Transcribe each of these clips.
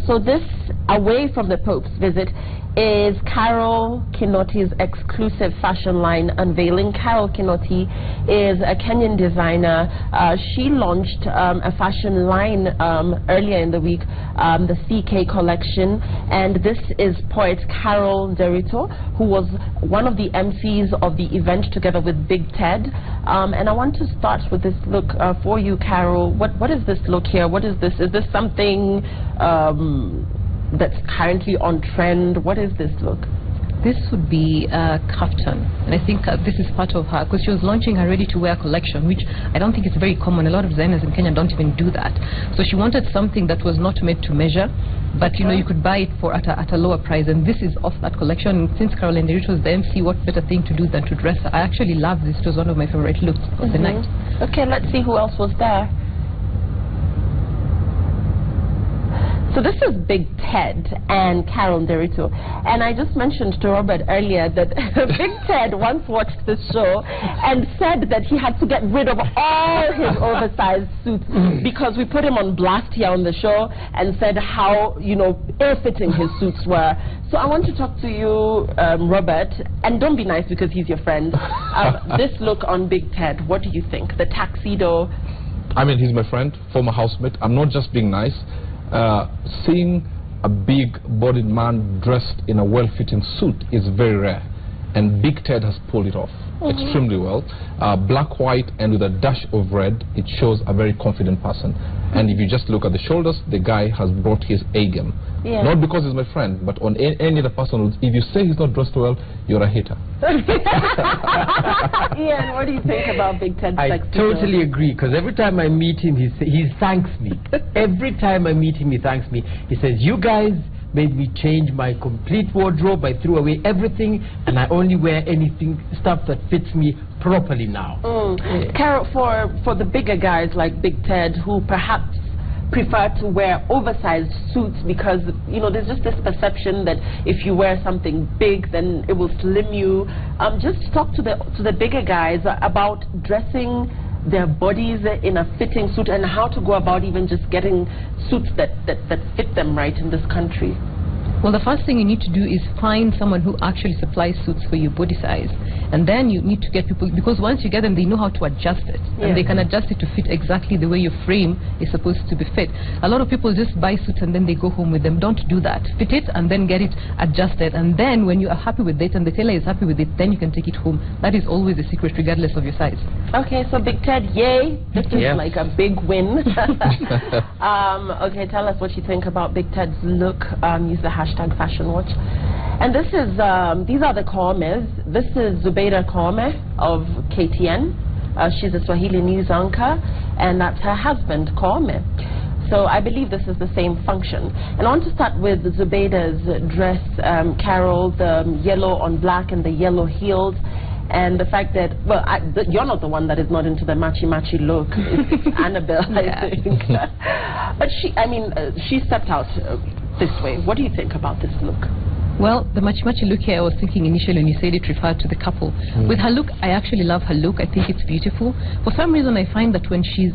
So this, away from the Pope's visit, is Carole Kinoti's exclusive fashion line unveiling. Carole Kinoti is a Kenyan designer. She launched a fashion line earlier in the week, the CK Collection, and this is poet Carole Derito, who was one of the MCs of the event together with Big Ted. And I want to start with this look for you, Carole. What is this look here? What is this? Is this something that's currently on trend? What is this look? This would be a kaftan, and I think this is part of her, because she was launching her ready-to-wear collection, which I don't think is very common. A lot of designers in Kenya don't even do that. So she wanted something that was not made to measure, but you know, you could buy it for at a lower price, and this is off that collection. And since Carole Derito was the MC, what better thing to do than to dress her? I actually love this. It was one of my favorite looks of the night. Okay, let's see who else was there. So this is Big Ted and Carole Derito, and I just mentioned to Robert earlier that Big Ted once watched this show and said that he had to get rid of all his oversized suits because we put him on blast here on the show and said how, you know, ill-fitting his suits were. So I want to talk to you, Robert, and don't be nice because he's your friend. This look on Big Ted, what do you think? The tuxedo? I mean, he's my friend, former housemate. I'm not just being nice. Seeing a big-bodied man dressed in a well-fitting suit is very rare, and Big Ted has pulled it off extremely well. Black, white, and with a dash of red, it shows a very confident person. And if you just look at the shoulders, the guy has brought his A-game. Yeah. Not because he's my friend, but on any other person, if you say he's not dressed well, you're a hater. Ian, what do you think about Big Ted's I totally agree, because every time I meet him, he thanks me. Every time I meet him, he thanks me. He says, you guys made me change my complete wardrobe. I threw away everything, and I only wear stuff that fits me properly now. Carole, for the bigger guys like Big Ted, who perhaps prefer to wear oversized suits because, you know, there's just this perception that if you wear something big, then it will slim you. Just talk to the bigger guys about dressing their bodies in a fitting suit and how to go about even just getting suits that fit them right in this country. Well, the first thing you need to do is find someone who actually supplies suits for your body size. And then you need to get people, because once you get them, they know how to adjust it. And they can adjust it to fit exactly the way your frame is supposed to be fit. A lot of people just buy suits and then they go home with them. Don't do that. Fit it and then get it adjusted. And then when you are happy with it and the tailor is happy with it, then you can take it home. That is always the secret, regardless of your size. Okay, so Big Ted, yay. This is like a big win. Okay, tell us what you think about Big Ted's look. Use the hashtag #FashionWatch. And this is, these are the Komes. This is Zubeida Kome of KTN. She's a Swahili news anchor, and that's her husband, Kome. So I believe this is the same function. And I want to start with Zubeida's dress, Carole, the yellow on black and the yellow heels. And the fact that, well, you're not the one that is not into the matchy-matchy look. It's Annabelle, I think. But she stepped out this way. What do you think about this look? Well, the matchy-matchy look here, I was thinking initially when you said it referred to the couple. With her look, I actually love her look. I think it's beautiful. For some reason, I find that when she's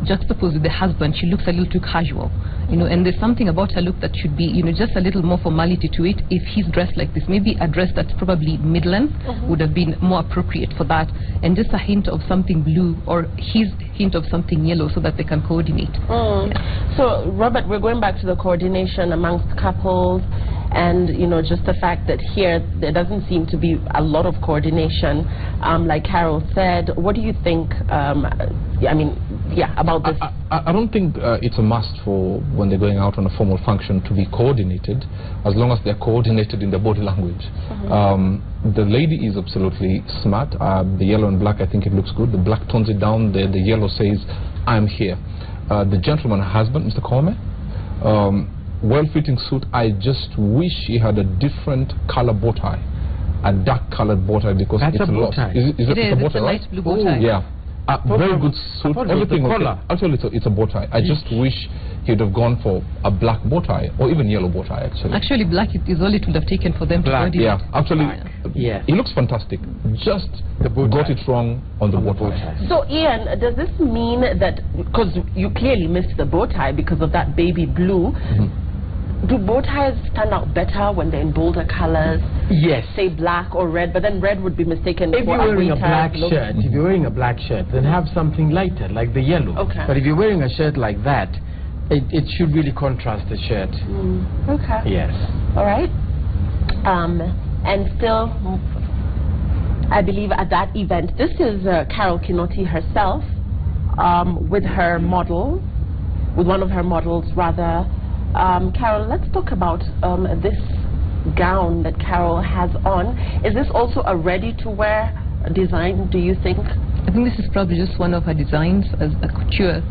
juxtaposed with the husband, she looks a little too casual, you know, and there's something about her look that should be, you know, just a little more formality to it. If he's dressed like this, maybe a dress that's probably mid-length would have been more appropriate for that, and just a hint of something blue or his hint of something yellow so that they can coordinate. So, Robert, we're going back to the coordination amongst couples, and, you know, just the fact that here there doesn't seem to be a lot of coordination, like Carole said. What do you think, about this? I don't think it's a must for when they're going out on a formal function to be coordinated, as long as they're coordinated in their body language. The lady is absolutely smart. The yellow and black, I think it looks good. The black tones it down. The yellow says, I'm here. The gentleman, husband, Mr. Kome, well-fitting suit. I just wish he had a different color bow tie, a dark-colored bow tie, because that's it's a bow tie. Is it a bow tie, right? Light blue bow tie. Yeah. Very good suit. Everything okay. Actually, it's a bow tie. I just wish he would have gone for a black bow tie or even yellow bow tie. Actually, black is all it would have taken for them to coordinate. Yeah, actually, he looks fantastic. Just got it wrong on the bow tie. So, Ian, does this mean that, because you clearly missed the bow tie because of that baby blue, do bow ties stand out better when they're in bolder colors? Yes. Say black or red, but then red would be mistaken if for you're wearing a black look. shirt, if you're wearing a black shirt, then have something lighter, like the yellow. Okay. But if you're wearing a shirt like that, it should really contrast the shirt. Okay. Yes. All right. And still, I believe at that event, this is Carole Kinoti herself, with her model, with one of her models rather. Carole, let's talk about this gown that Carole has on. Is this also a ready-to-wear design, do you think? I think this is probably just one of her designs as a couture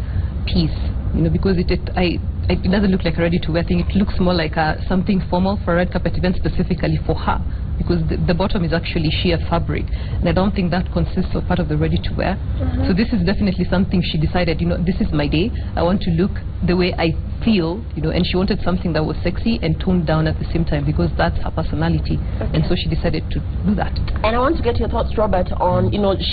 piece, you know, because it doesn't look like a ready-to-wear thing. It looks more like something formal for a red carpet event specifically for her, because the bottom is actually sheer fabric, and I don't think that consists of part of the ready-to-wear. So this is definitely something she decided, you know, this is my day, I want to look the way I feel, you know, and she wanted something that was sexy and toned down at the same time, because that's her personality. And so she decided to do that. And I want to get your thoughts, Robert, on, you know, this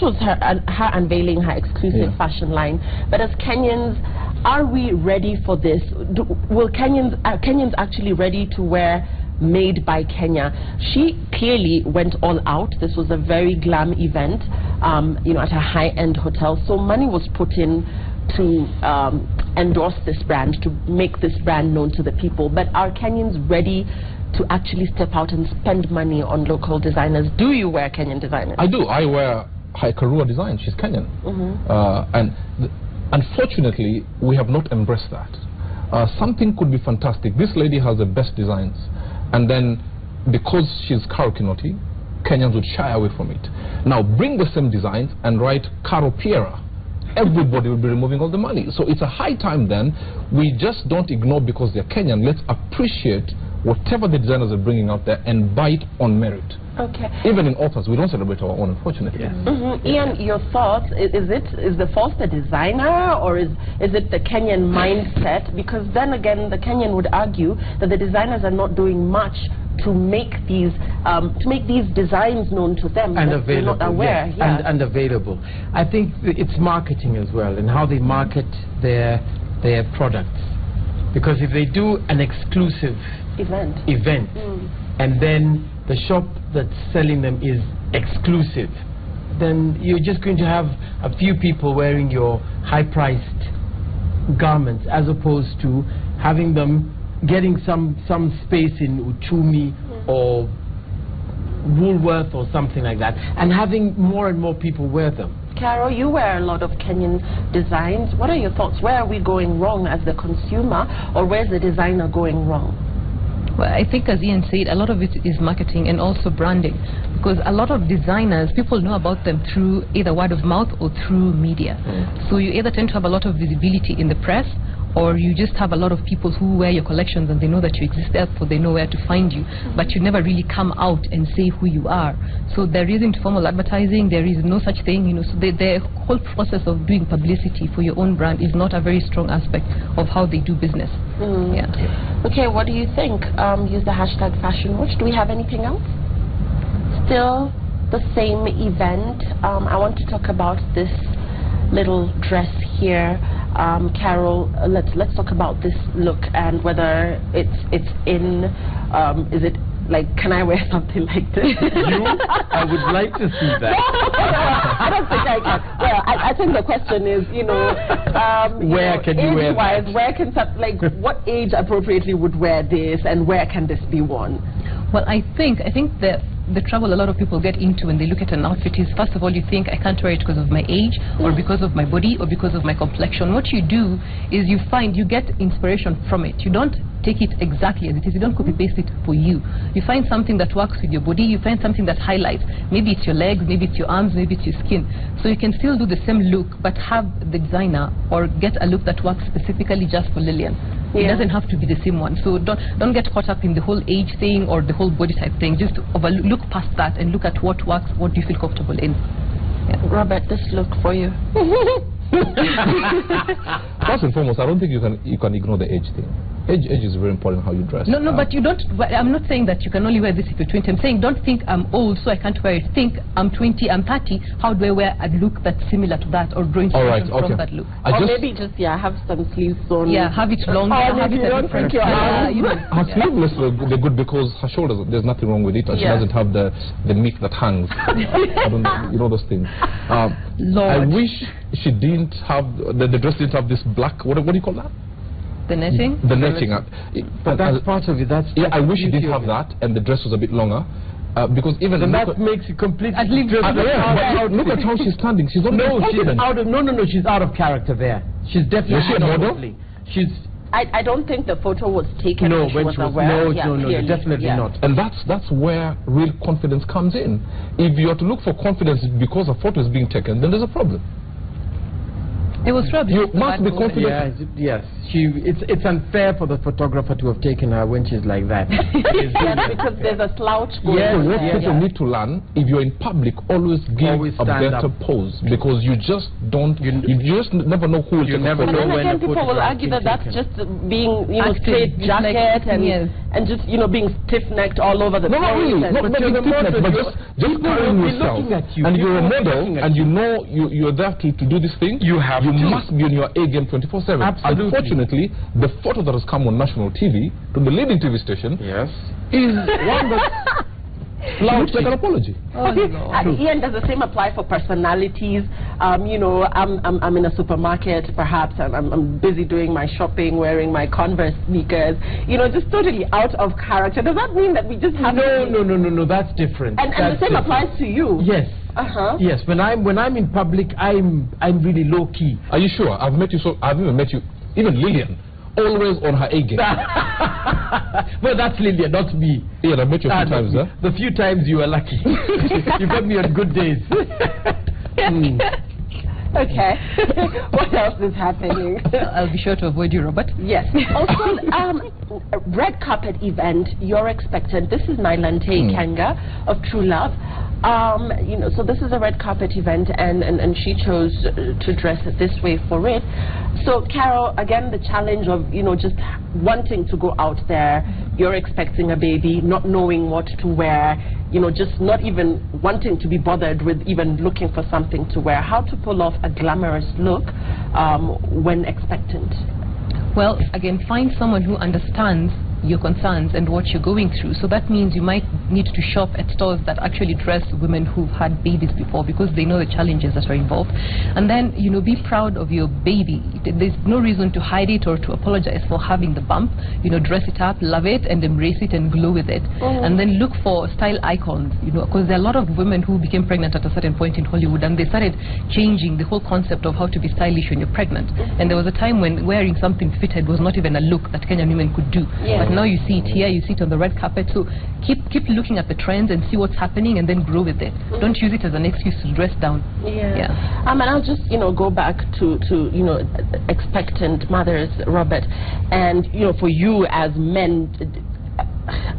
was her unveiling her exclusive fashion line, but as Kenyans, are we ready for this? Are Kenyans actually ready to wear made by Kenya? She clearly went all out. This was a very glam event, you know, at a high-end hotel. So money was put in to endorse this brand, to make this brand known to the people. But are Kenyans ready to actually step out and spend money on local designers? Do you wear Kenyan designers? I do. I wear Carole design. She's Kenyan. And unfortunately, we have not embraced that. Something could be fantastic. This lady has the best designs. And then, because she's Carole Kinoti, Kenyans would shy away from it. Now, bring the same designs and write Carole Piera. Everybody will be removing all the money. So it's a high time then, we just don't ignore because they're Kenyan. Let's appreciate whatever the designers are bringing out there and buy it on merit. Okay. Even in authors, we don't celebrate our own, unfortunately. Ian, your thoughts, is the fault the designer, or is it the Kenyan mindset? Because then again, the Kenyan would argue that the designers are not doing much to make these designs known to them, and that they're not aware. And available. I think it's marketing as well, and how they market their products. Because if they do an exclusive event and then the shop that's selling them is exclusive, then you're just going to have a few people wearing your high-priced garments, as opposed to having them getting some space in Uchumi or Woolworth or something like that, and having more and more people wear them. Carole, you wear a lot of Kenyan designs. What are your thoughts? Where are we going wrong as the consumer, or where's the designer going wrong? Well, I think, as Ian said, a lot of it is marketing and also branding, because a lot of designers, people know about them through either word of mouth or through media. So you either tend to have a lot of visibility in the press, or you just have a lot of people who wear your collections and they know that you exist, therefore they know where to find you, but you never really come out and say who you are. So there isn't formal advertising, there is no such thing, you know, so the whole process of doing publicity for your own brand is not a very strong aspect of how they do business. Okay, what do you think? Use the hashtag #FashionWatch. Do we have anything else? Still the same event. I want to talk about this little dress here. Carole, let's talk about this look and whether it's in. Is it like, can I wear something like this? I would like to see that. I don't think I can. Well, I think the question is, you know, where can you wear that? Where can what age appropriately would wear this, and where can this be worn? Well, I think the trouble a lot of people get into when they look at an outfit is, first of all, you think, I can't wear it because of my age, or because of my body, or because of my complexion. What you do is you get inspiration from it. You don't take it exactly as it is. You don't copy paste it for you. You find something that works with your body. You find something that highlights. Maybe it's your legs, maybe it's your arms, maybe it's your skin. So you can still do the same look, but have the designer or get a look that works specifically just for Lillian. It doesn't have to be the same one. So don't get caught up in the whole age thing or the whole body type thing. Just look past that and look at what works, what do you feel comfortable in. Robert, this look for you. First and foremost, I don't think you can ignore the age thing. Age is very important how you dress. No, but you don't. I'm not saying that you can only wear this if you're 20. I'm saying don't think I'm old, so I can't wear it. Think I'm 20, I'm 30. How do I wear a look that's similar to that, or draw inspiration from that look? Or maybe just have some sleeves on. Yeah, have it long. Have it a different. Her sleeveless they're good because her shoulders. There's nothing wrong with it, and she doesn't have the meat that hangs. I don't know, you know those things. I wish she didn't have the dress didn't have this black. What do you call that? The netting? The netting. But that's part of it. I wish it didn't have that, and the dress was a bit longer. Because even that makes it completely. Look at how she's standing. She's not she's out of character there. She's definitely. Is she a model? She's. I don't think the photo was taken when she was aware. No, definitely not. And that's where real confidence comes in. If you are to look for confidence because a photo is being taken, then there's a problem. It was probably you must be confident. Yes. It's unfair for the photographer to have taken her when she's like that. Yes, because there's a slouch going on. What people need to learn, if you're in public, always give a better pose, because you just never know who will take a photo. And then again, people will argue that that's just being, straight jacket and just, being stiff-necked all over the place. No, really. Not being stiff-necked, but just carrying yourself. And you're a model, and you know you're there to do this thing. You must be on your A game 24/7. Absolutely. Unfortunately, the photo that has come on national TV, to the leading TV station, is one that looks like an apology. Ian, does the same apply for personalities? I'm in a supermarket, perhaps, and I'm busy doing my shopping, wearing my Converse sneakers, just totally out of character. Does that mean that we just have No, that's different. And the same applies to you? Yes. Yes, when I'm in public, I'm really low key. Are you sure? I've even met you, even Lillian, always on her A game. Well, that's Lillian, not me. Yeah, I've met you a few times, huh? The few times you were lucky. You got me on good days. Okay. What else is happening? I'll be sure to avoid you, Robert. Yes. Also, red carpet event, you're expectant. This is Nailante Kanga of True Love. So this is a red carpet event, and she chose to dress this way for it. So, Carole, again, the challenge of, just wanting to go out there, you're expecting a baby, not knowing what to wear, just not even wanting to be bothered with even looking for something to wear. How to pull off a glamorous look when expectant? Well, again, find someone who understands your concerns and what you're going through. So that means you might need to shop at stores that actually dress women who've had babies before, because they know the challenges that are involved. And then, be proud of your baby. There's no reason to hide it or to apologize for having the bump. Dress it up, love it, and embrace it and glow with it. And then look for style icons, because there are a lot of women who became pregnant at a certain point in Hollywood, and they started changing the whole concept of how to be stylish when you're pregnant. And there was a time when wearing something fitted was not even a look that Kenyan women could do. But now you see it here, you see it on the red carpet. So keep looking at the trends and see what's happening, and then grow with it. Don't use it as an excuse to dress down. And I'll just go back to expectant mothers, Robert, and for you as men,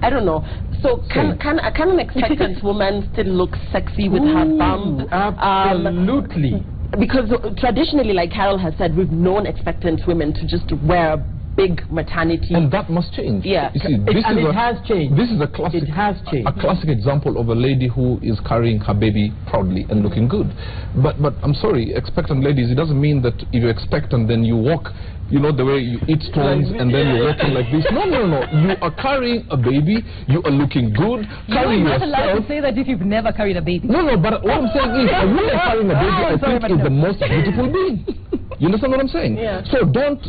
I don't know. So can an expectant woman still look sexy with her bump? Absolutely. Because traditionally, like Carole has said, we've known expectant women to just wear big maternity. And that must change. Yeah. You see, it has changed. This is a classic. It has changed. A classic example of a lady who is carrying her baby proudly and looking good. But I'm sorry, expectant ladies, it doesn't mean that if you're expectant, then you walk, the way you eat stones and then you're walking like this. No. You are carrying a baby. You are looking good. Carrying yourself. You're not allowed to say that if you've never carried a baby. No. But what I'm saying is, a woman carrying a baby, I think, is the most beautiful being. You understand what I'm saying? Yeah. So don't,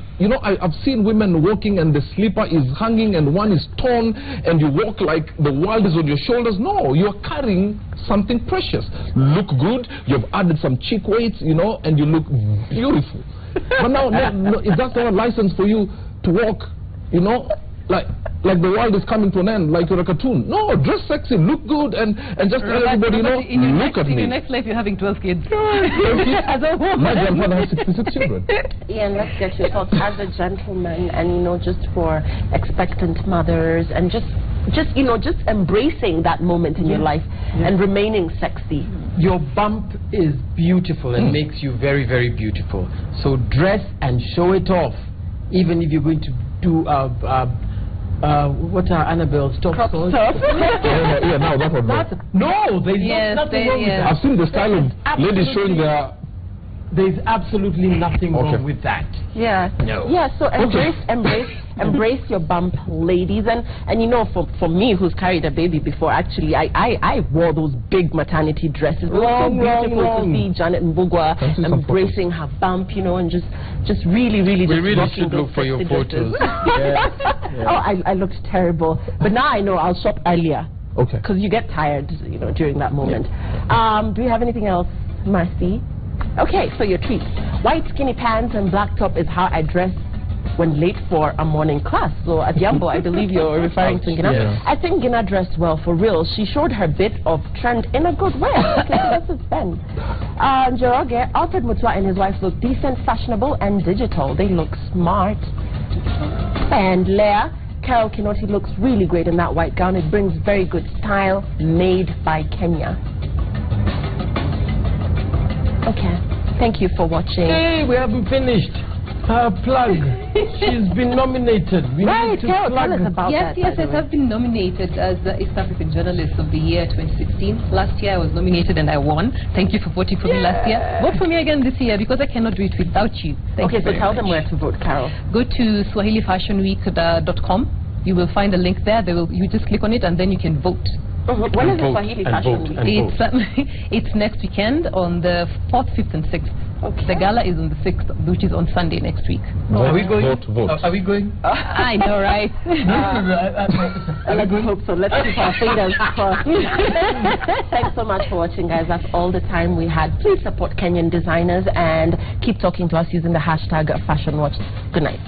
I've seen women walking and the slipper is hanging and one is torn and you walk like the world is on your shoulders. No, you're carrying something precious. Look good, you've added some cheek weights, and you look beautiful. But now, is that not a license for you to walk, like the world is coming to an end, like you're a cartoon? No, dress sexy, look good, and just tell everybody, look at me. In your next life, you're having 12 kids. As a woman. My grandfather has 66 children. Ian, let's get your thoughts as a gentleman, and just for expectant mothers, and just embracing that moment in your life and remaining sexy. Your bump is beautiful and makes you very, very beautiful. So dress and show it off. Even if you're going to do what are Annabelle's top sauce? Yeah, no, that would No, there's nothing wrong with that. I've seen the style of ladies showing their... There's absolutely nothing wrong with that. Yeah. No. Yeah, so embrace your bump, ladies. And you know, for me, who's carried a baby before, actually, I wore those big maternity dresses. It was so beautiful to see Janet Mbugua embracing her bump, you know, and just really, really we just really rocking should those look for your sexy photos. dresses. Oh, I looked terrible. But now I know I'll shop earlier. Okay. Because you get tired, you know, during that moment. Do you have anything else, Mercy? Okay, so your treats. White skinny pants and black top is how I dress when late for a morning class. So at Yambo, I believe you're referring to Gina. Yeah. I think Gina dressed well for real. She showed her bit of trend in a good way. Okay, so this is Ben. Njoroge, Alfred Mutua and his wife look decent, fashionable, and digital. They look smart. And Leah, Carole Kinoti looks really great in that white gown. It brings very good style, made by Kenya. Okay, thank you for watching. Hey, we haven't finished. Plug. She's been nominated. We Right, need to Carole, plug. tell us about that. Yes, by the way. I've been nominated as the East African Journalist of the Year 2016. Last year I was nominated and I won. Thank you for voting for me last year. Vote for me again this year because I cannot do it without you. Thank you Okay, so very tell much. them where to vote, Carole. Go to swahilifashionweek.com. You will find a link there. You just click on it and then you can vote. When is the vote, Swahili and Fashion vote, Week? and It's next weekend on the 4th, 5th, and 6th. Okay. The gala is on the 6th, which is on Sunday next week. Are we going? Vote. Are we going? I know, right? Let's hope so. Let's keep our fingers crossed. Thanks so much for watching, guys. That's all the time we had. Please support Kenyan designers and keep talking to us using the hashtag FashionWatch. Good night.